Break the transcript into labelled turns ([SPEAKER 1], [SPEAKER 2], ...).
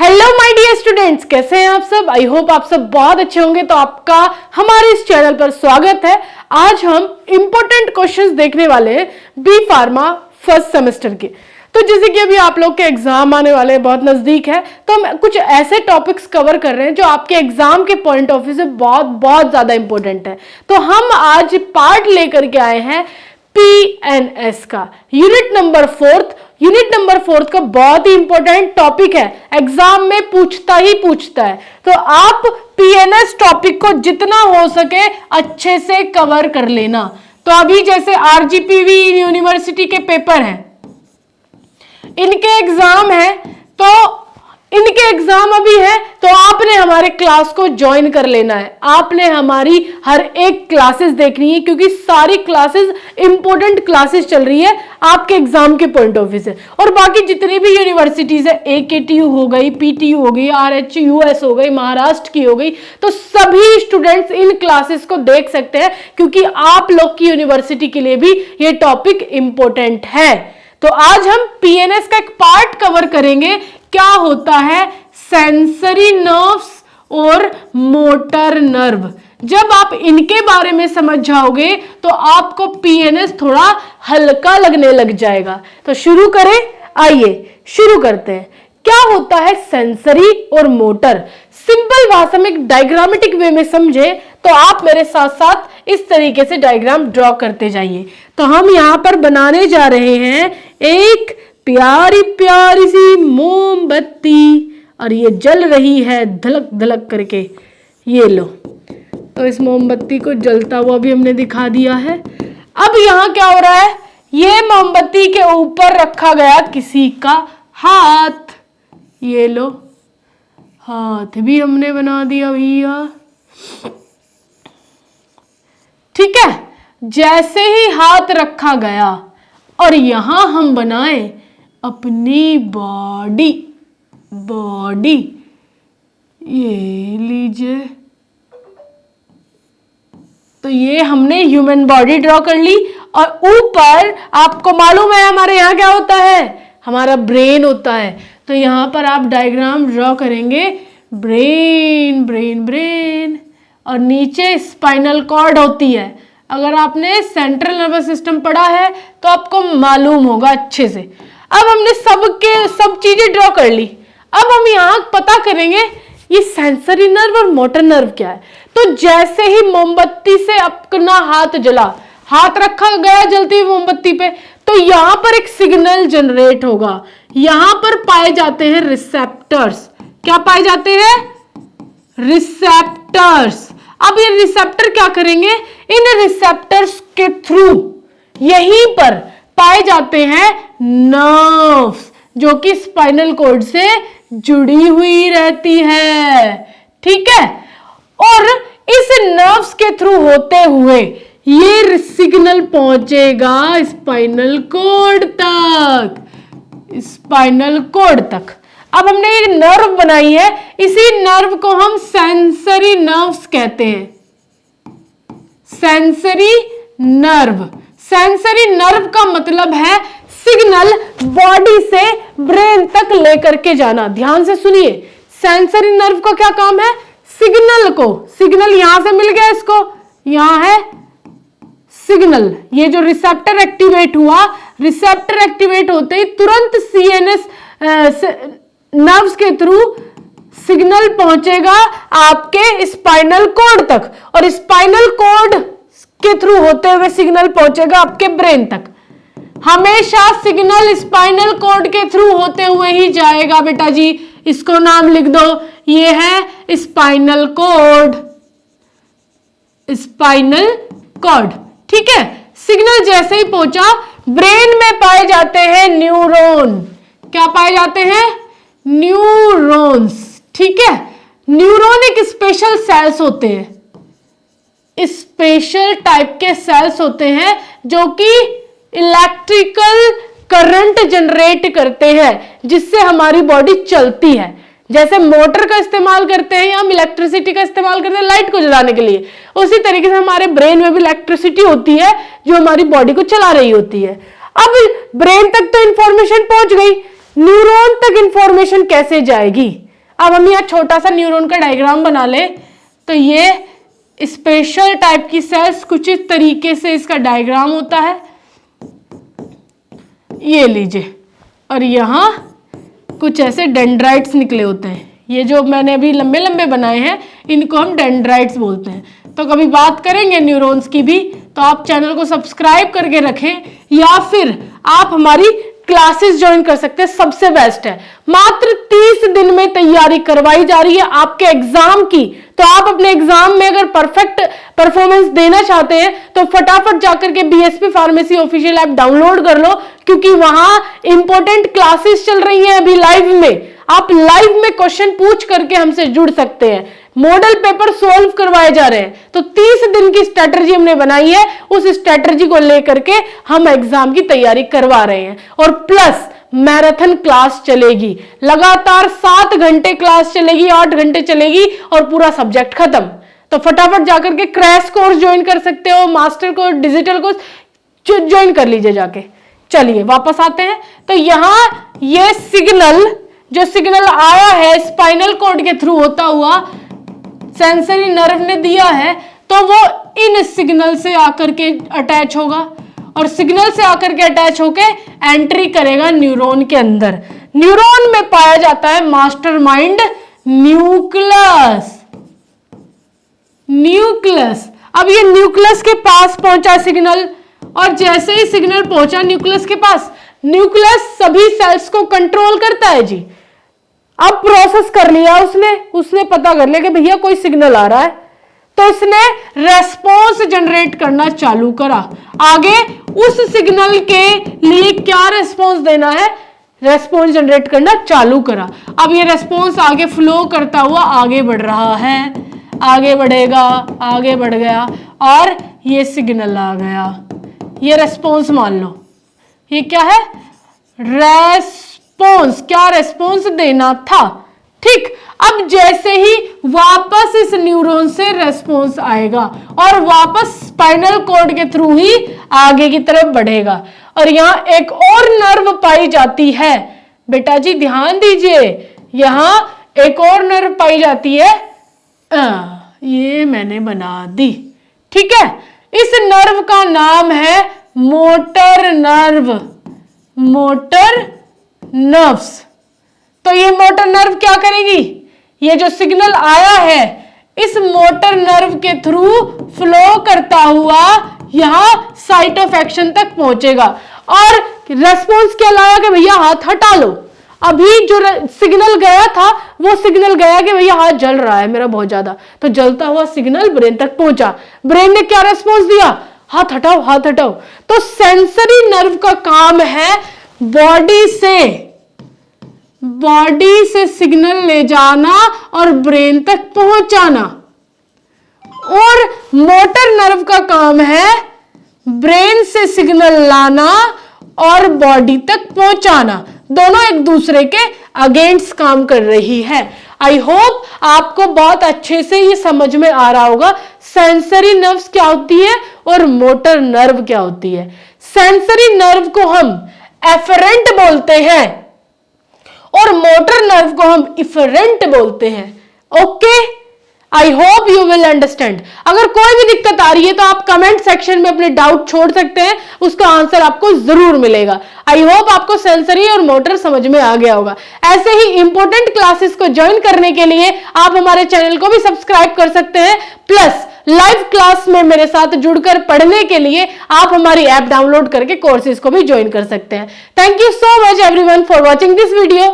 [SPEAKER 1] Hello my dear students, कैसे हैं आप सब। आई होप आप सब बहुत अच्छे होंगे। तो आपका हमारे इस चैनल पर स्वागत है। आज हम इंपॉर्टेंट क्वेश्चंस देखने वाले हैं बी फार्मा फर्स्ट सेमेस्टर के। तो जैसे कि अभी आप लोग के एग्जाम आने वाले बहुत नजदीक है, तो हम कुछ ऐसे टॉपिक्स कवर कर रहे हैं जो आपके एग्जाम के पॉइंट ऑफ व्यू से बहुत बहुत ज्यादा इंपॉर्टेंट है। तो हम आज पार्ट लेकर के आए हैं PNS का यूनिट नंबर फोर्थ का बहुत ही इंपॉर्टेंट टॉपिक है, एग्जाम में पूछता है। तो आप PNS टॉपिक को जितना हो सके अच्छे से कवर कर लेना। तो अभी जैसे RGPV यूनिवर्सिटी के पेपर हैं, इनके एग्जाम है, तो इनके एग्जाम अभी है, तो आपने हमारे क्लास को ज्वाइन कर लेना है। आपने हमारी हर एक क्लासेस देखनी है, क्योंकि सारी क्लासेस इंपॉर्टेंट क्लासेस चल रही है आपके एग्जाम के पॉइंट ऑफ व्यू से। और बाकी जितनी भी यूनिवर्सिटीज है, AKTU हो गई, PTU हो गई, RHUS हो गई, महाराष्ट्र की हो गई, तो सभी स्टूडेंट्स इन क्लासेस को देख सकते हैं, क्योंकि आप लोग की यूनिवर्सिटी के लिए भी ये टॉपिक इंपॉर्टेंट है। तो आज हम PNS का एक पार्ट कवर करेंगे, क्या होता है सेंसरी नर्व्स और मोटर नर्व। जब आप इनके बारे में समझ जाओगे तो आपको PNS थोड़ा हल्का लगने लग जाएगा। तो शुरू करें, आइए शुरू करते हैं। क्या होता है सेंसरी और मोटर। सिंपल भाषा में एक डायग्रामेटिक वे में समझे तो आप मेरे साथ साथ इस तरीके से डायग्राम ड्रॉ करते जाइए। तो हम यहां पर बनाने जा रहे हैं एक प्यारी प्यारी सी मोमबत्ती, और ये जल रही है धलक धलक करके। ये लो, तो इस मोमबत्ती को जलता हुआ भी हमने दिखा दिया है। अब यहाँ क्या हो रहा है, ये मोमबत्ती के ऊपर रखा गया किसी का हाथ। ये लो, हाथ भी हमने बना दिया भैया। ठीक है, जैसे ही हाथ रखा गया और यहां हम बनाए अपनी बॉडी, ये लीजिए। तो ये हमने ह्यूमन बॉडी ड्रॉ कर ली, और ऊपर आपको मालूम है हमारे यहाँ क्या होता है, हमारा ब्रेन होता है। तो यहां पर आप डायग्राम ड्रॉ करेंगे, ब्रेन, और नीचे स्पाइनल कॉर्ड होती है। अगर आपने सेंट्रल नर्वस सिस्टम पढ़ा है तो आपको मालूम होगा अच्छे से। अब हमने सब चीजें ड्रॉ कर ली। अब हम यहाँ पता करेंगे ये सेंसरी नर्व और मोटर नर्व क्या है। तो जैसे ही मोमबत्ती से अपना हाथ जला, हाथ रखा गया जलती हुई मोमबत्ती पे, तो यहां पर एक सिग्नल जनरेट होगा। यहां पर पाए जाते हैं रिसेप्टर्स। क्या पाए जाते हैं? रिसेप्टर्स। अब ये रिसेप्टर क्या करेंगे, इन रिसेप्टर्स के थ्रू यहीं पर पाए जाते हैं नर्व्स, जो कि स्पाइनल कॉर्ड से जुड़ी हुई रहती है। ठीक है, और इस नर्व्स के थ्रू होते हुए ये सिग्नल पहुंचेगा स्पाइनल कॉर्ड तक। अब हमने एक नर्व बनाई है, इसी नर्व को हम सेंसरी नर्व्स कहते हैं। सेंसरी नर्व का मतलब है सिग्नल बॉडी से ब्रेन तक लेकर के जाना। ध्यान से सुनिए, सेंसरी नर्व का क्या काम है, सिग्नल यहां से मिल गया, इसको यहां है सिग्नल। ये जो रिसेप्टर एक्टिवेट हुआ, रिसेप्टर एक्टिवेट होते ही तुरंत CNS नर्व्स के थ्रू सिग्नल पहुंचेगा आपके स्पाइनल कॉर्ड तक, और स्पाइनल कॉर्ड के थ्रू होते हुए सिग्नल पहुंचेगा आपके ब्रेन तक। हमेशा सिग्नल स्पाइनल कॉर्ड के थ्रू होते हुए ही जाएगा बेटा जी। इसको नाम लिख दो, ये है स्पाइनल कॉर्ड। ठीक है, सिग्नल जैसे ही पहुंचा, ब्रेन में पाए जाते हैं न्यूरॉन। क्या पाए जाते हैं? न्यूरॉन्स। ठीक है, न्यूरॉन एक स्पेशल सेल्स होते हैं, स्पेशल टाइप के सेल्स होते हैं जो कि इलेक्ट्रिकल करंट जनरेट करते हैं, जिससे हमारी बॉडी चलती है। जैसे मोटर का इस्तेमाल करते हैं या हम इलेक्ट्रिसिटी का इस्तेमाल करते हैं लाइट को जलाने के लिए, उसी तरीके से हमारे ब्रेन में भी इलेक्ट्रिसिटी होती है जो हमारी बॉडी को चला रही होती है। अब ब्रेन तक तो इंफॉर्मेशन पहुंच गई, न्यूरॉन तक इंफॉर्मेशन कैसे जाएगी? अब हम यहाँ छोटा सा न्यूरॉन का डायग्राम बना ले। तो ये स्पेशल टाइप की सेल्स, कुछ इस तरीके से इसका डायग्राम होता है, ये लीजिए। और यहाँ कुछ ऐसे डेंड्राइट्स निकले होते हैं। ये जो मैंने अभी लंबे लंबे बनाए हैं इनको हम डेंड्राइट्स बोलते हैं। तो कभी बात करेंगे न्यूरॉन्स की भी, तो आप चैनल को सब्सक्राइब करके रखें, या फिर आप हमारी क्लासेस ज्वाइन कर सकते हैं, सबसे बेस्ट है। मात्र 30 दिन में तैयारी करवाई जा रही है आपके एग्जाम की। तो आप अपने एग्जाम में अगर परफेक्ट परफॉर्मेंस देना चाहते हैं तो फटाफट जाकर के BSP pharmacy official app download कर लो, क्योंकि वहां इंपॉर्टेंट क्लासेस चल रही हैं अभी लाइव में। आप लाइव में क्वेश्चन पूछ करके हमसे जुड़ सकते हैं, मॉडल पेपर सॉल्व करवाए जा रहे हैं। तो 30 दिन की स्ट्रेटजी हमने बनाई है, उस स्ट्रेटजी को लेकर के हम एग्जाम की तैयारी करवा रहे हैं। और प्लस मैराथन क्लास चलेगी, लगातार 7 घंटे क्लास चलेगी, 8 घंटे चलेगी और पूरा सब्जेक्ट खत्म। तो फटाफट जाकर के क्रैश कोर्स ज्वाइन कर सकते हो, master course, digital course join कर लीजिए जाके। चलिए वापस आते हैं। तो यहां ये सिग्नल, जो सिग्नल आया है स्पाइनल कॉर्ड के थ्रू होता हुआ, सेंसरी नर्व ने दिया है, तो वो इन सिग्नल से आकर के अटैच होगा और सिग्नल से आकर के अटैच होके एंट्री करेगा न्यूरॉन के अंदर। न्यूरॉन में पाया जाता है मास्टरमाइंड न्यूक्लियस। न्यूक्लियस, अब ये न्यूक्लियस के पास पहुंचा सिग्नल, और जैसे ही सिग्नल पहुंचा न्यूक्लियस के पास, न्यूक्लियस सभी सेल्स को कंट्रोल करता है जी। अब प्रोसेस कर लिया उसने पता कर लिया कि भैया कोई सिग्नल आ रहा है, तो इसने रेस्पॉन्स जनरेट करना चालू करा। आगे उस सिग्नल के लिए क्या रेस्पॉन्स देना है, रेस्पॉन्स जनरेट करना चालू करा। अब ये रेस्पॉन्स आगे फ्लो करता हुआ आगे बढ़ रहा है, आगे बढ़ेगा, आगे बढ़ गया और ये सिग्नल आ गया। ये रेस्पॉन्स मान लो, ये क्या है, रेस्पॉन्स। क्या रेस्पॉन्स देना था, ठीक। अब जैसे ही वापस इस न्यूरॉन से रेस्पॉन्स आएगा और वापस स्पाइनल कॉर्ड के थ्रू ही आगे की तरफ बढ़ेगा। और यहां एक और नर्व पाई जाती है, बेटा जी ध्यान दीजिए, यहां एक और नर्व पाई जाती है, ये मैंने बना दी, ठीक है। इस नर्व का नाम है मोटर नर्व, मोटर नर्व्स। तो ये मोटर नर्व क्या करेगी, ये जो सिग्नल आया है इस मोटर नर्व के थ्रू फ्लो करता हुआ यहां साइट ऑफ एक्शन तक पहुंचेगा और रेस्पॉन्स क्या लाया कि भैया हाथ हटा लो। अभी जो सिग्नल गया था वो सिग्नल गया कि भैया हाथ जल रहा है मेरा बहुत ज्यादा, तो जलता हुआ सिग्नल ब्रेन तक पहुंचा। ब्रेन ने क्या रेस्पॉन्स दिया, हाथ हटाओ, हाथ हटाओ। तो सेंसरी नर्व का काम है बॉडी से सिग्नल ले जाना और ब्रेन तक पहुंचाना, और मोटर नर्व का काम है ब्रेन से सिग्नल लाना और बॉडी तक पहुंचाना। दोनों एक दूसरे के अगेंस्ट काम कर रही है। आई होप आपको बहुत अच्छे से ये समझ में आ रहा होगा सेंसरी नर्व्स क्या होती है और मोटर नर्व क्या होती है। सेंसरी नर्व को हम एफरेंट बोलते हैं और मोटर नर्व को हम इफरेंट बोलते हैं। Okay, I hope you will understand. अगर कोई भी दिक्कत आ रही है तो आप कमेंट सेक्शन में अपने डाउट छोड़ सकते हैं, उसका आंसर आपको जरूर मिलेगा। आई होप आपको सेंसरी और मोटर समझ में आ गया होगा। ऐसे ही इंपॉर्टेंट क्लासेस को ज्वाइन करने के लिए आप हमारे चैनल को भी सब्सक्राइब कर सकते हैं, प्लस लाइव क्लास में मेरे साथ जुड़कर पढ़ने के लिए आप हमारी ऐप डाउनलोड करके कोर्सेज को भी ज्वाइन कर सकते हैं। Thank you so much everyone for watching this video.